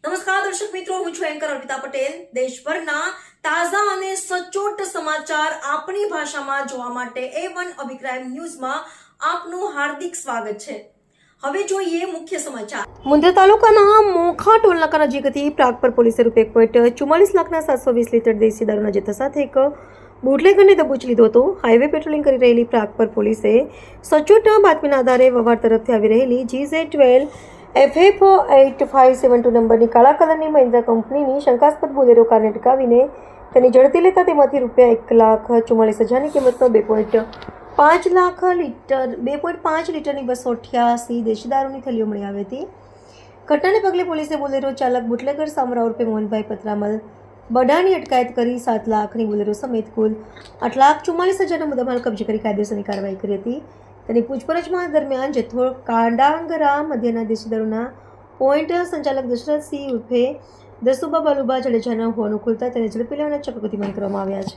નમસ્કાર દર્શક મિત્રો, હું છું એન્કર અર્પિતા પટેલ। દેશભરના તાજા અને સચોટ સમાચાર આપણી ભાષામાં જોવા માટે A1 અભિક્રાઇમ ન્યૂઝમાં આપનું હાર્દિક સ્વાગત છે। હવે જોઈએ મુખ્ય સમાચાર। મુંદ્રા તાલુકાના મોખા ટોલનાકા નજીકથી પ્રાગપર પોલીસે ₹1.44 લાખના 720 લીટર દેશી દારૂના જથ્થા સાથે એક બુટલેગરને દબોચી લીધો હતો। હાઈવે પેટ્રોલિંગ કરી રહેલી પ્રાગપર પોલીસે સચોટ બાતમીના આધારે વવાડ તરફથી આવી રહેલી GZ12 FF 8572 નંબરની કાળા કલરની મહિન્દ્રા કંપનીની શંકાસ્પદ બોલેરો કારને અટકાવીને તેની ઝડપી લેતા તેમાંથી ₹1,44,000ની કિંમતનો 2.5 લીટરની 288 દેશી દારૂની થેલીઓ મળી આવી હતી। ઘટનાને પગલે પોલીસે બોલેરો ચાલક બુટલેગર સામરા ઉર્ફે મોહનભાઈ પતરામલ બડાની અટકાયત કરી 7 લાખની બોલેરો સમેત કુલ 8,44,000નો મુદ્દામાલ કબજે કરી કાયદેસરની કાર્યવાહી કરી હતી। તેની પૂછપરછમાં દરમિયાન જથ્થો કાંડાંગરા મધ્યના દેશી દારૂના પોઈન્ટ સંચાલક દશરથસિંહ ઉર્ફે દસુબા બાલુબા જડેજાના હોવાનું ખુલતા તેને ઝડપી લેવાના ચક્રોથી બંધ કરવામાં આવ્યા છે।